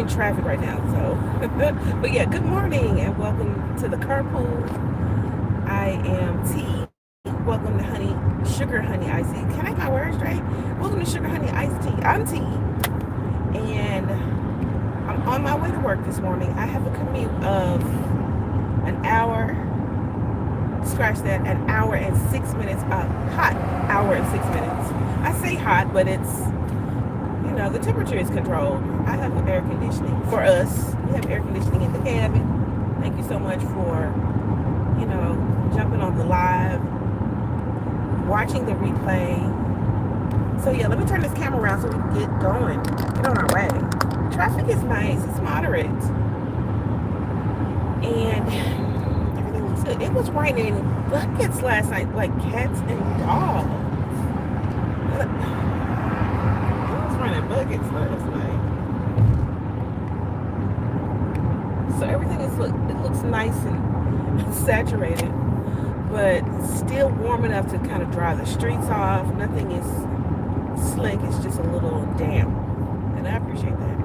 in traffic right now, so. But yeah, good morning and welcome to the carpool. I am T. Welcome to Sugar Honey Iced Tea. Can I get my words straight? Welcome to Sugar Honey Iced Tea. I'm T, and I'm on my way to work this morning. I have a commute of an hour, scratch that, an hour and 6 minutes, hot hour and 6 minutes. I say hot, but it's, the temperature is controlled. I have air conditioning. For us, we have air conditioning in the cabin. Thank you so much for, jumping on the live, watching the replay. So yeah, let me turn this camera around so we can get going, get on our way. Traffic is nice, it's moderate. And everything looks good. It was raining buckets last night, like cats and dogs. It was raining buckets last night. So everything it looks nice and saturated, but still warm enough to kind of dry the streets off. Nothing is slick, it's just a little damp, and I appreciate that.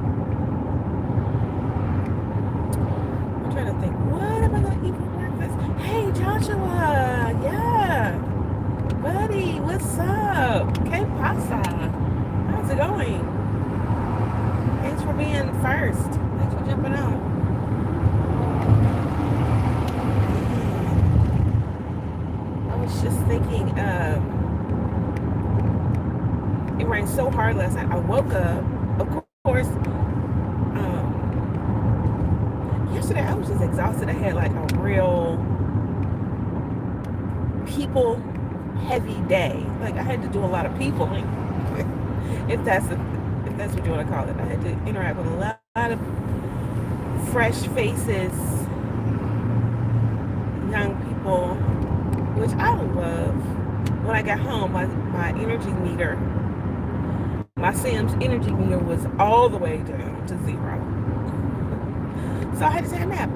I'm trying to think, what am I gonna eat for breakfast? Hey Joshua, yeah, buddy, what's up? Que pasa? How's it going? Thanks for being first. Thanks for jumping on. Just thinking, it rained so hard last night. I woke up, of course, yesterday I was just exhausted. I had like a real people heavy day. Like I had to do a lot of peopling, if that's what you want to call it. I had to interact with a lot of fresh faces, young people, which I love. When I got home, my energy meter, my Sam's energy meter was all the way down to 0. So I had to take a nap.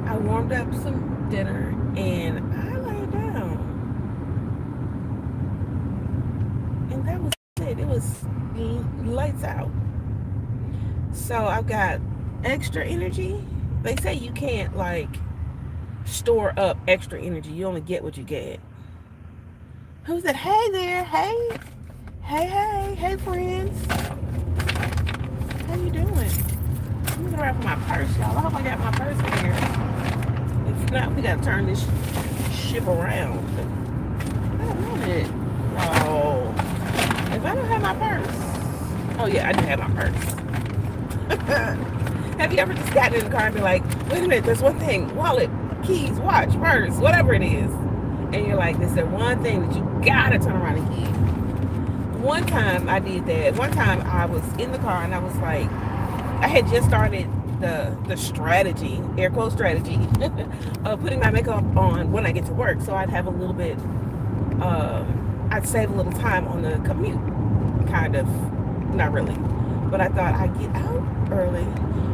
I warmed up some dinner and I laid down. And that was it. It was lights out. So I've got extra energy. They say you can't store up extra energy. You only get what you get. Who's that? Hey there. Hey friends. How you doing? I'm looking around for my purse, y'all. I hope I got my purse in here. If not, we gotta turn this ship around. I don't want it. Oh, if I don't have my purse. Oh yeah, I do have my purse. Have you ever just gotten in the car and be like, wait a minute, there's one thing, wallet, keys, watch, purse, whatever it is, and you're like, this is one thing that you gotta turn around and get. One time I did that. One time I was in the car and I was like, I had just started the strategy, air quote strategy, of putting my makeup on when I get to work, so I'd have a little bit, I'd save a little time on the commute, kind of, not really, but I thought I'd get out early.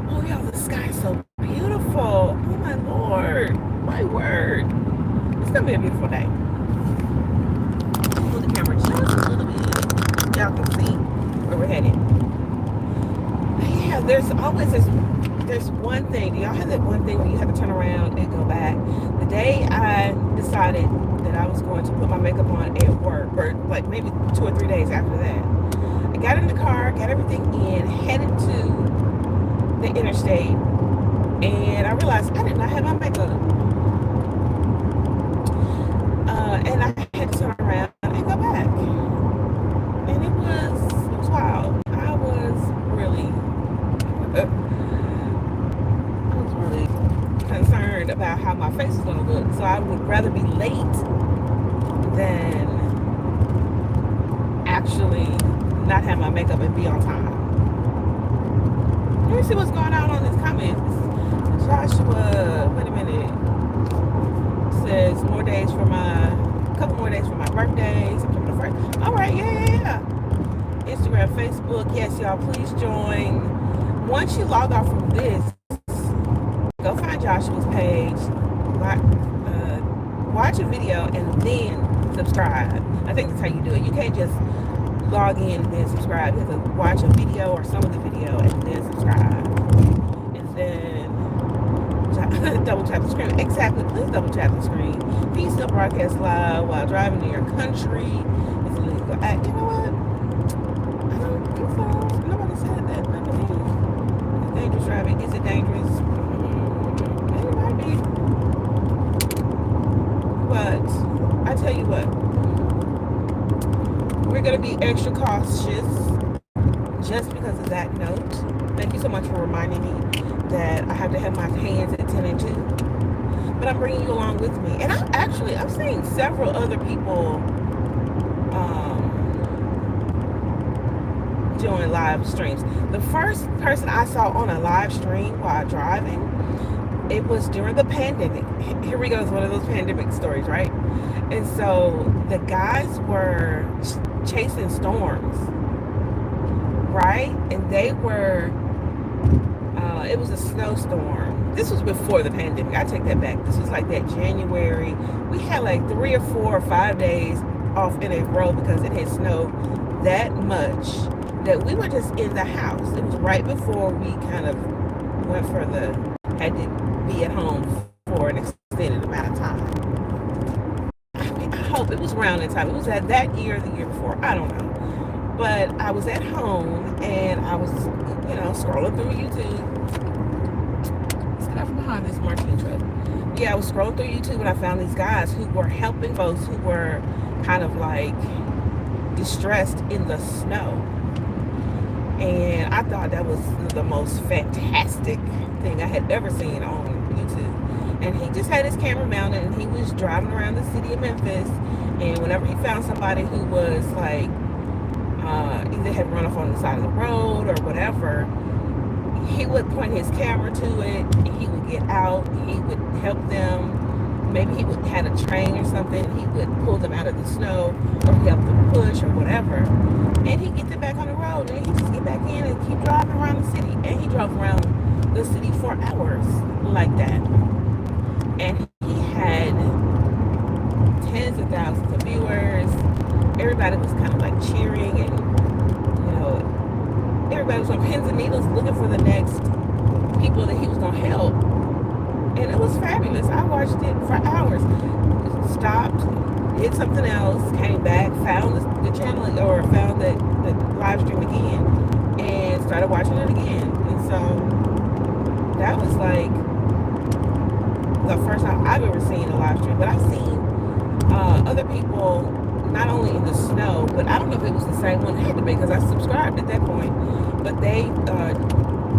Oh y'all, the sky's so beautiful. Oh my Lord, my word. It's gonna be a beautiful day. Move the camera just a little bit. Y'all can see where we're headed. Yeah, there's always there's one thing. Do y'all have that one thing where you have to turn around and go back? The day I decided that I was going to put my makeup on at work, or like maybe 2 or 3 days after that, I got in the car, got everything in, headed to the interstate, and I realized I did not have my makeup. And I had to turn around and go back. And it was wild. I was really concerned about how my face was gonna look. So I would rather be late than actually not have my makeup and be on time. Let me see what's going on this comment. Joshua, wait a minute. Says couple more days for my birthday, September the 1st. All right, yeah. Instagram, Facebook, yes, y'all, please join. Once you log off from this, go find Joshua's page, watch a video, and then subscribe. I think that's how you do it. You can't just log in and then subscribe. You have to watch a video or some of the video and then subscribe. And then double tap the screen. Exactly. Please double tap the screen. Please still broadcast live while driving in your country. It's illegal. You know what? I don't think so. Nobody said that. I believe. It's dangerous driving. Is it dangerous? It might be. But I tell you what, we're going to be extra cautious just because of that note. Thank you so much for reminding me that I have to have my hands at 10 and 2. But I'm bringing you along with me. And I've seen several other people doing live streams. The first person I saw on a live stream while driving, it was during the pandemic. Here we go, it's one of those pandemic stories, right? And so the guys were chasing storms, right? And they were, it was a snowstorm. This was before the pandemic. I take that back. This was like that January. We had like 3 or 4 or 5 days off in a row because it had snowed that much that we were just in the house. It was right before we kind of went for had to be at home for an extended amount of time. I hope it was around that time. It was at that year or the year before. I don't know. But I was at home and I was, scrolling through YouTube. Let's get out from behind this marching truck. Yeah, I was scrolling through YouTube and I found these guys who were helping folks who were kind of like distressed in the snow. And I thought that was the most fantastic thing I had ever seen on YouTube. And he just had his camera mounted and he was driving around the city of Memphis. And whenever he found somebody who was like, either had run off on the side of the road or whatever, he would point his camera to it and he would get out, he would help them. Maybe he would had a train or something, he would pull them out of the snow or help them push or whatever. And he'd get them back on the road and he'd just get back in and keep driving around the city. And he drove around the city for hours like that. And he had tens of thousands of viewers. Everybody was kind of like cheering and, everybody was on pins and needles looking for the next people that he was going to help. And it was fabulous. I watched it for hours. Stopped, did something else, came back, found the channel or found the live stream again and started watching it again. And so that was like the first time I've ever seen a live stream. But I've seen other people not only in the snow, but I don't know if it was the same one. It had to be because I subscribed at that point. But they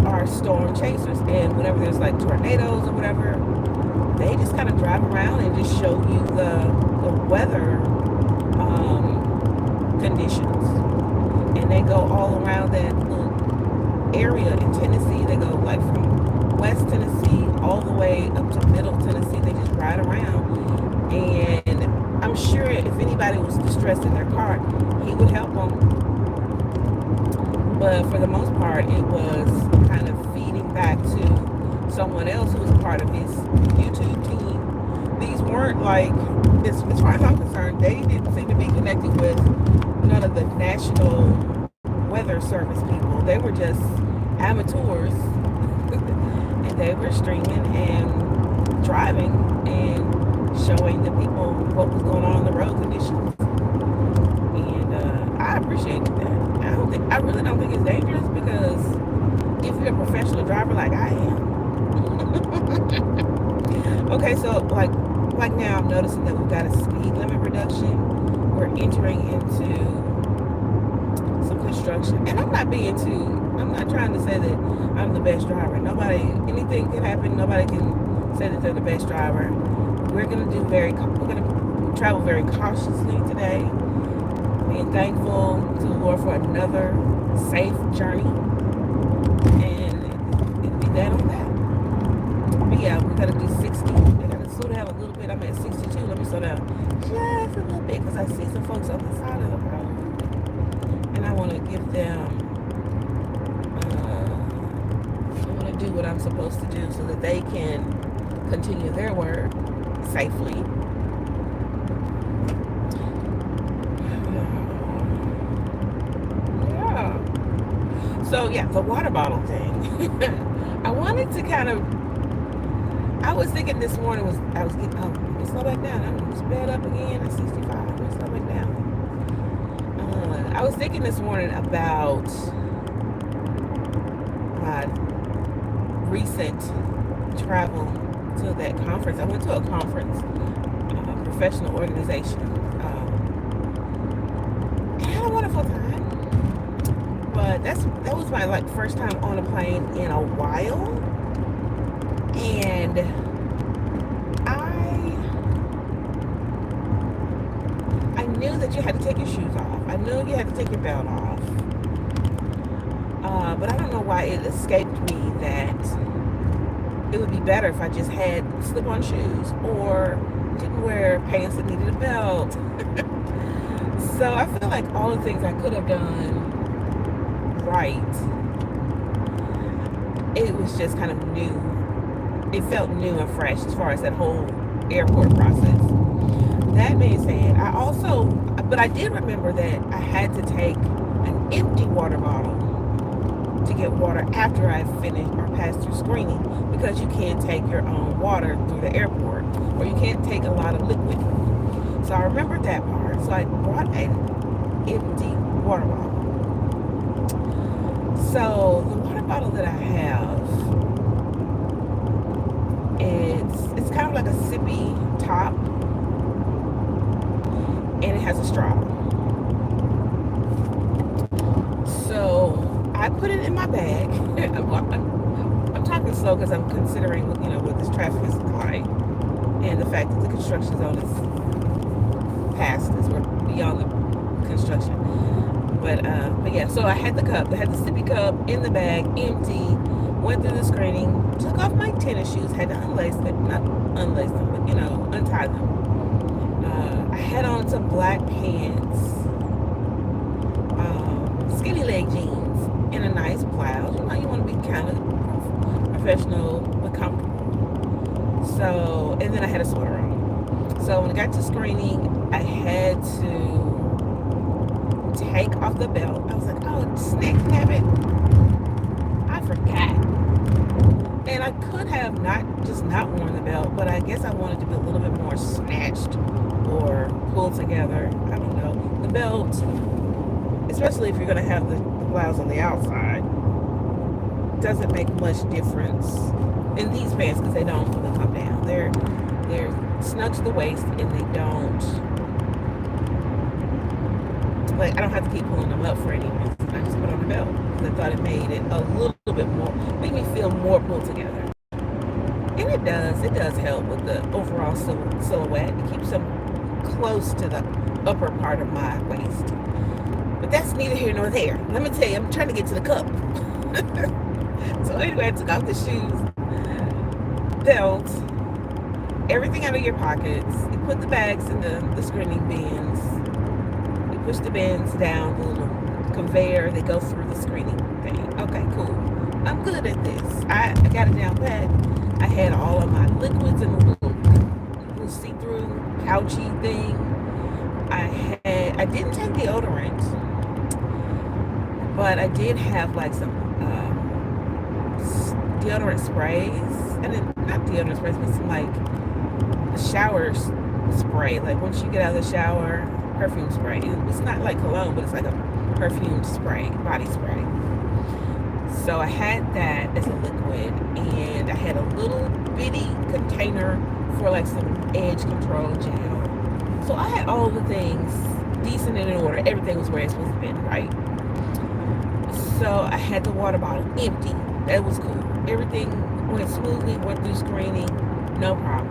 are storm chasers, and whenever there's like tornadoes or whatever, they just kind of drive around and just show you the weather conditions. And they go all around that little area in Tennessee. They go like from West Tennessee all the way up to Middle Tennessee. They just ride around. And I'm sure if anybody was distressed in their car, he would help them. But for the most part, it was kind of feeding back to someone else who was a part of his YouTube team. These weren't like, as far as I'm concerned, they didn't seem to be connected with none of the National Weather Service people. They were just amateurs. And they were streaming and driving and showing the people what was going on in the road conditions. And I appreciated that. I really don't think it's dangerous because if you're a professional driver like I am. Okay, so like now I'm noticing that we've got a speed limit reduction. We're entering into some construction. And I'm not trying to say that I'm the best driver. Anything can happen. Nobody can say that they're the best driver. We're going to travel very cautiously today. Being thankful to the Lord for another safe journey. And it'll be that on that. But yeah, we got to do 60. I got to slow down a little bit. I'm at 62. Let me slow down just a little bit because I see some folks on the side of the road. And I want to give them, I want to do what I'm supposed to do so that they can continue their work safely. So yeah, the water bottle thing. I wanted to kind of. I was thinking this morning I was getting let's slow back down. I'm sped up again at 65. Let's slow back down. I was thinking this morning about my recent travel to that conference. I went to a conference, professional organization. I had a wonderful time, but that was my first time on a plane in a while, and I knew that you had to take your shoes off. I knew you had to take your belt off, but I don't know why it escaped me that it would be better if I just had slip-on shoes or didn't wear pants that needed a belt. So I feel like all the things I could have done right, it was just kind of new. It felt new and fresh as far as that whole airport process. That being said, but I did remember that I had to take an empty water bottle to get water after I finished or passed through screening, because you can't take your own water through the airport, or you can't take a lot of liquid. So I remembered that part. So I brought an empty water bottle. So the water bottle that I have, it's kind of like a sippy top, and it has a straw. So I put it in my bag. I'm talking slow because I'm considering, what this traffic is like, and the fact that the construction zone is past us. We're beyond the construction. But yeah. So I had the cup. I had the sippy cup in the bag, empty. Went through the screening. Took off my tennis shoes. Had to unlace them, not unlace them, but untie them. I had on some black pants, skinny leg jeans, and a nice blouse. You want to be kind of professional but comfortable. So, and then I had a sweater on. So when I got to screening, I had to take off the belt. I was like, oh, snake nabbit. I forgot. And I could have not worn the belt, but I guess I wanted to be a little bit more snatched or pulled together. I don't know. The belt, especially if you're going to have the blouse on the outside, doesn't make much difference in these pants because they don't come down. They're snug to the waist, and they don't, I don't have to keep pulling them up for any reason. I just put on the belt because I thought it made it a little bit more, made me feel more pulled together. And it does help with the overall silhouette. It keeps them close to the upper part of my waist. But that's neither here nor there. Let me tell you, I'm trying to get to the cup. So anyway, I took off the shoes, belt, everything out of your pockets. You put the bags in the screening bins. You push the bins down the little conveyor. They go through the screening thing. Okay, cool. I'm good at this. I got it down pat. I had all of my liquids in a little see-through pouchy thing. I didn't take deodorant, but I did have some deodorant sprays, and then not deodorant sprays, but some shower spray. Once you get out of the shower, perfume spray. It's not like cologne, but it's like a perfume spray, body spray. So I had that as a liquid, and I had a little bitty container for some edge control gel. So I had all the things decent and in order. Everything was where it's supposed to be, right? So I had the water bottle empty. That was cool. Everything went smoothly, went through screening, no problem.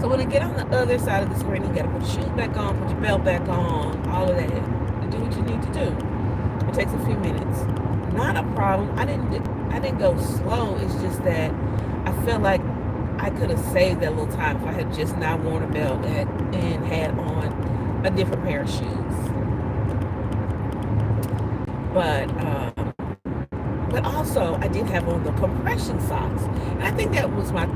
So when I get on the other side of the screening, you gotta put your shoes back on, put your belt back on, all of that, to do what you need to do. It takes a few minutes. Not a problem. I didn't go slow. It's just that I felt like I could have saved that little time if I had just not worn a belt and had on a different pair of shoes. But also I did have on the compression socks, and I think that was my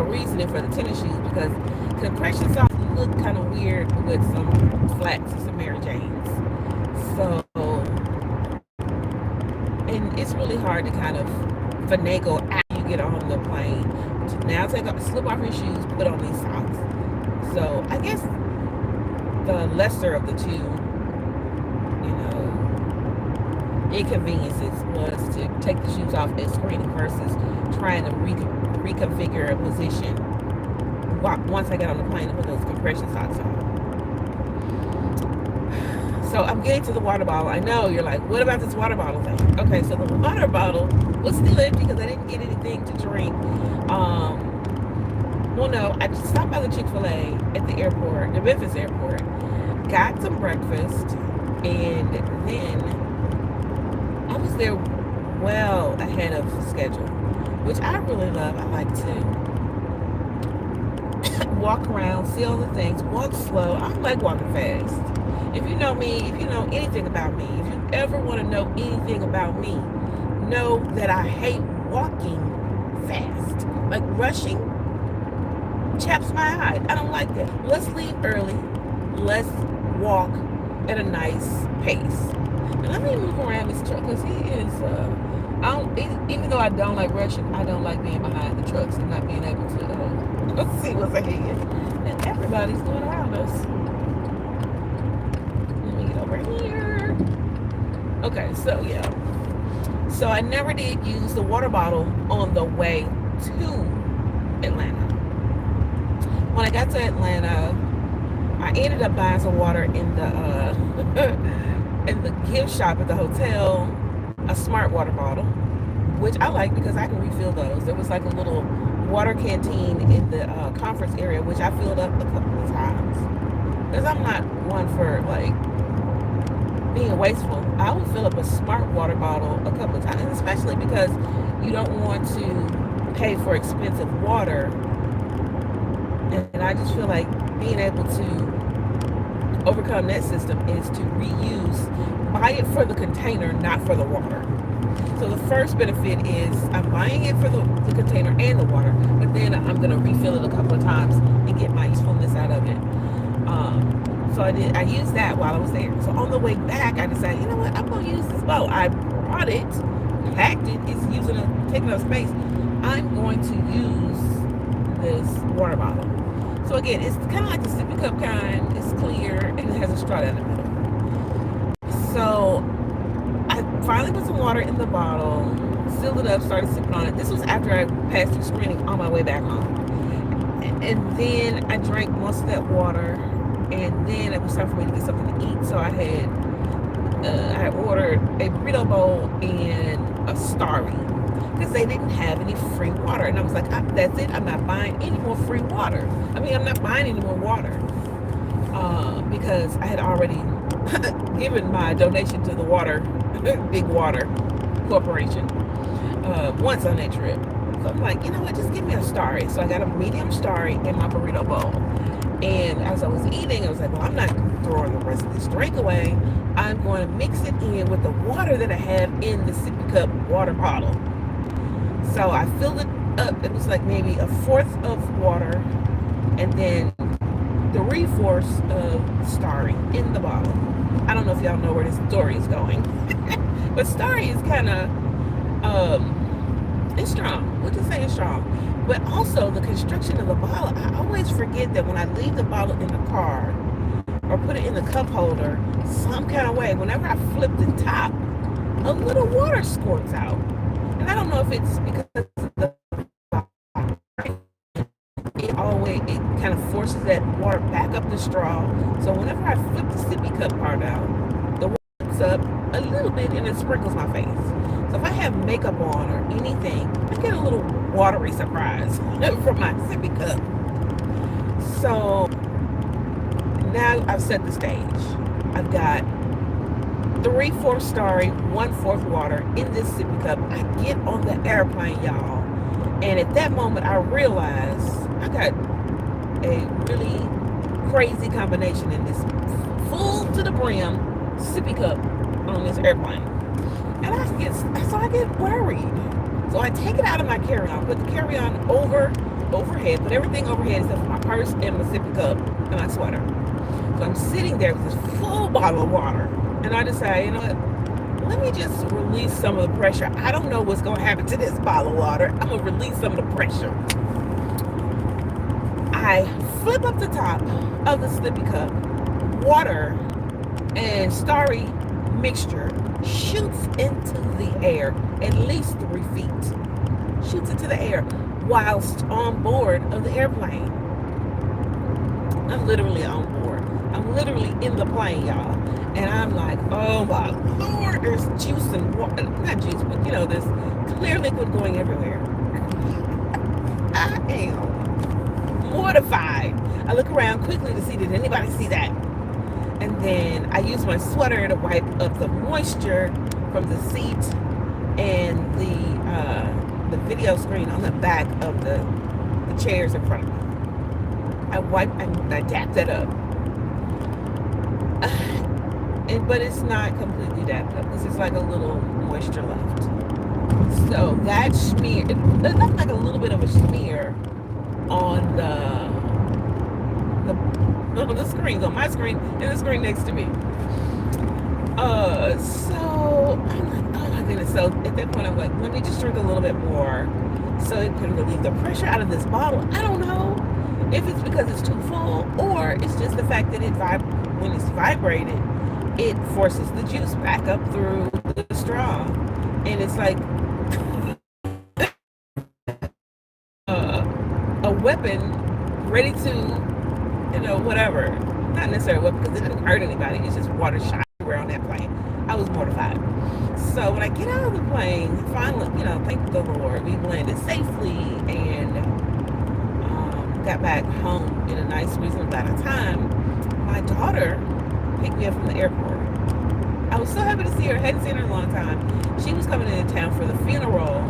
reasoning for the tennis shoes, because compression socks look kind of weird with some flats and some Mary Janes. So it's really hard to kind of finagle after you get on the plane to now slip off your shoes, put on these socks. So I guess the lesser of the two, you know, inconveniences was to take the shoes off at screening versus trying to reconfigure a position once I got on the plane and put those compression socks on. So I'm getting to the water bottle. I know you're like, what about this water bottle thing? Okay, so the water bottle was still empty because I didn't get anything to drink. Well, no, I just stopped by the Chick-fil-A at the airport, the Memphis airport, got some breakfast, and then I was there well ahead of schedule, which I really love. I like to walk around, see all the things, walk slow. I don't like walking fast. If you know me, if you know anything about me, if you ever want to know anything about me, know that I hate walking fast. Like rushing chaps my eye. I don't like that. Let's leave early. Let's walk at a nice pace. And let me move around this truck because he is, even though I don't like rushing, I don't like being behind the trucks and not being able to see what's ahead. And everybody's going around us. Here. Okay, so yeah. So I never did use the water bottle on the way to Atlanta. When I got to Atlanta, I ended up buying some water in the in the gift shop at the hotel, a smart water bottle, which I like because I can refill those. There was like a little water canteen in the conference area, which I filled up a couple of times. Because I'm not one for like being wasteful. I would fill up a smart water bottle a couple of times, especially because you don't want to pay for expensive water. And I just feel like being able to overcome that system is to reuse, buy it for the container, not for the water. So the first benefit is I'm buying it for the container and the water, but then I'm going to refill it a couple of times and get my usefulness out of it. So I used that while I was there. So on the way back, I decided, you know what, I'm going to use this boat. I brought it, packed it, it's taking up space. I'm going to use this water bottle. So again, it's kind of like the sippy cup kind. It's clear and it has a straw down the middle. So I finally put some water in the bottle, sealed it up, started sipping on it. This was after I passed through screening on my way back home. And then I drank most of that water. And then it was time for me to get something to eat. So I ordered a burrito bowl and a Starry because they didn't have any free water. And I was like, that's it. I'm not buying any more free water. I mean, I'm not buying any more water because I had already given my donation to the Big Water Corporation once on that trip. So I'm like, you know what? Just give me a Starry. So I got a medium Starry in my burrito bowl. And as I was eating, I was like, well, I'm not throwing the rest of this drink away. I'm going to mix it in with the water that I have in the sippy cup water bottle. So I filled it up. It was like maybe a fourth of water and then 3/4 of Starry in the bottle. I don't know if y'all know where this story is going. But Starry is kind of, it's strong. We'll just say it's strong. But also the construction of the bottle, I always forget that when I leave the bottle in the car or put it in the cup holder, some kind of way, whenever I flip the top, a little water squirts out. And I don't know if it's because of the it kind of forces that water back up the straw. So whenever I flip the sippy cup part out, the water comes up a little bit and it sprinkles my face. So if I have makeup on or anything, I get a little watery surprise from my sippy cup. So now I've set the stage. I've got 3/4 Starry, 1/4 water in this sippy cup. I get on the airplane, y'all. And at that moment, I realized I got a really crazy combination in this full to the brim sippy cup on this airplane. And I get worried. So I take it out of my carry-on, put the carry-on overhead, put everything overhead except for my purse and my sippy cup and my sweater. So I'm sitting there with this full bottle of water. And I decide, you know what? let me just release some of the pressure. I don't know what's going to happen to this bottle of water. I'm going to release some of the pressure. I flip up the top of the sippy cup. Water and starry mixture shoots into the air at least 3 feet. Shoots into the air whilst on board of the airplane. I'm literally on board. I'm literally in the plane, y'all. And I'm like, oh my Lord, there's juice and water. Not juice, but you know, there's clear liquid going everywhere. I am mortified. I look around quickly to see, did anybody see that? And then I use my sweater to wipe up the moisture from the seat and the video screen on the back of the chairs in front of me. I dap that up. But it's not completely dapped up because it's like a little moisture left. So that smear, it looks like a little bit of a smear on the screens, on my screen and the screen next to me. So I'm like, oh my goodness. So at that point I'm like, let me just drink a little bit more so it can relieve the pressure out of this bottle. I don't know if it's because it's too full or it's just the fact that when it's vibrated, it forces the juice back up through the straw. And it's like a weapon ready to, you know, whatever. Not necessarily a weapon because it didn't hurt anybody. It's just water shot everywhere on that plane. I was mortified. So when I get out of the plane, finally, you know, thank the Lord, we landed safely and got back home in a nice, reasonable amount of time. My daughter picked me up from the airport. I was so happy to see her. I hadn't seen her in a long time. She was coming into town for the funeral.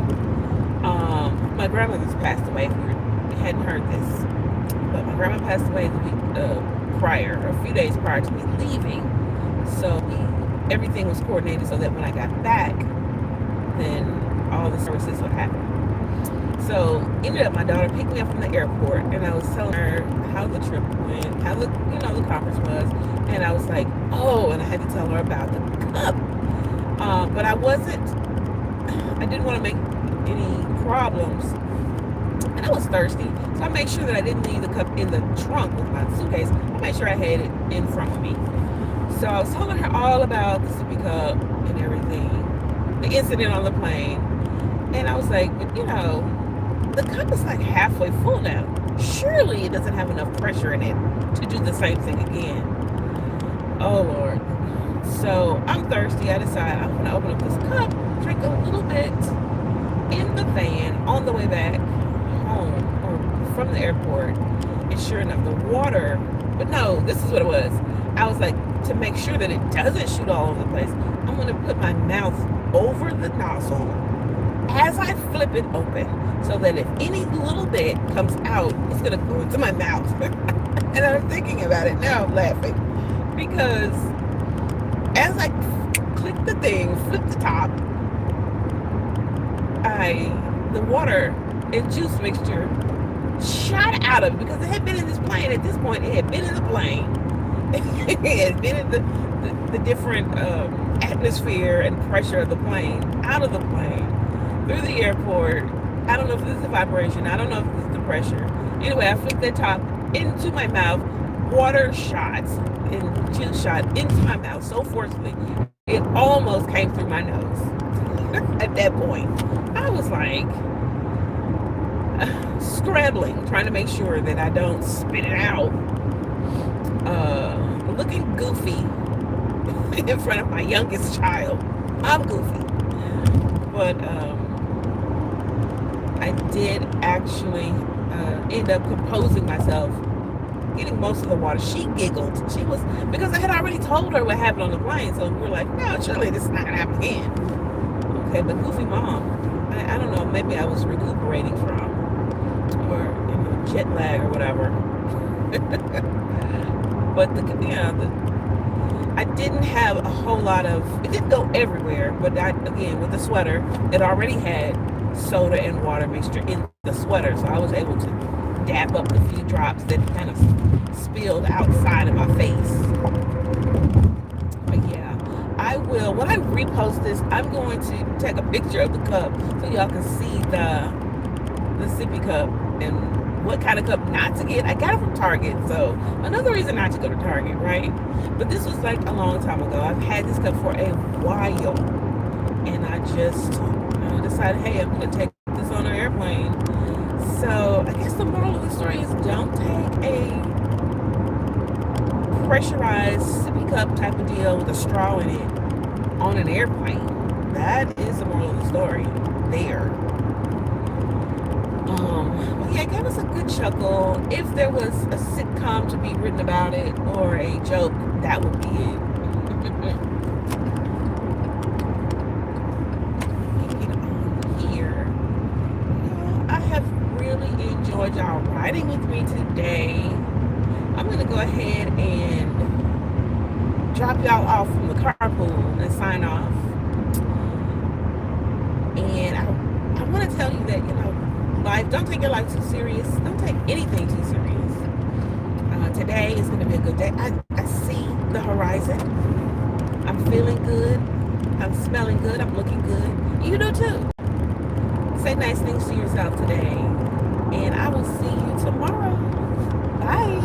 My grandmother's passed away. We hadn't heard this, but my grandma passed away the week prior, a few days prior to me leaving. So everything was coordinated so that when I got back, then all the services would happen. So ended up, my daughter picked me up from the airport, and I was telling her how the trip went, how the conference was, and I was like, oh, and I had to tell her about the cup. But I didn't want to make any problems, and I was thirsty, so I made sure that I didn't leave the cup in the trunk with my suitcase. I made sure I had it in front of me. So I was telling her all about the sippy cup and everything, the incident on the plane, and I was like, but you know, the cup is like halfway full now. Surely it doesn't have enough pressure in it to do the same thing again. Oh Lord. So I'm thirsty. I decide I'm going to open up this cup, drink a little bit in the van on the way back home or from the airport. And sure enough, the water, but no, this is what it was. I was like, to make sure that it doesn't shoot all over the place, I'm going to put my mouth over the nozzle as I flip it open, so that if any little bit comes out, it's going to go into my mouth. And I'm thinking about it now, I'm laughing, because as I click the thing, flip the top, the water and juice mixture shot out of it, because it had been in this plane. At this point, it had been in the plane. It had been in the different atmosphere and pressure of the plane, out of the plane, through the airport. I don't know if this is the vibration. I don't know if this is the pressure. Anyway, I flipped that top into my mouth. Water shots and juice shot into my mouth so forcefully, it almost came through my nose. At that point, I was like scrambling, trying to make sure that I don't spit it out. Looking goofy in front of my youngest child. I'm goofy. But I did actually end up composing myself, getting most of the water. She giggled. She was, because I had already told her what happened on the plane, so we were like, no, surely this is not gonna happen again. Okay, but goofy mom, I don't know, maybe I was recuperating from, or jet lag or whatever. But I didn't have a whole lot of, it didn't go everywhere, but again, with the sweater, it already had soda and water mixture in the sweater, so I was able to dab up the few drops that kind of spilled outside of my face. But yeah, I will, when I repost this, I'm going to take a picture of the cup so y'all can see the sippy cup and what kind of cup not to get. I got it from Target, so another reason not to go to Target, right? But this was like a long time ago. I've had this cup for a while, and I just decided, hey, I'm going to take this on an airplane. So I guess the moral of the story is don't take a pressurized sippy cup type of deal with a straw in it on an airplane. That is the moral of the story there. But yeah, it gave us a good chuckle. If there was a sitcom to be written about it or a joke, that would be it. Get on here. I have really enjoyed y'all riding with me today. I'm going to go ahead and drop y'all off from the carpool and sign off. And I want to tell you that, life, don't take your life too serious. Don't take anything too serious. Today is going to be a good day. I see the horizon. I'm feeling good. I'm smelling good. I'm looking good. You do too. Say nice things to yourself today. And I will see you tomorrow. Bye.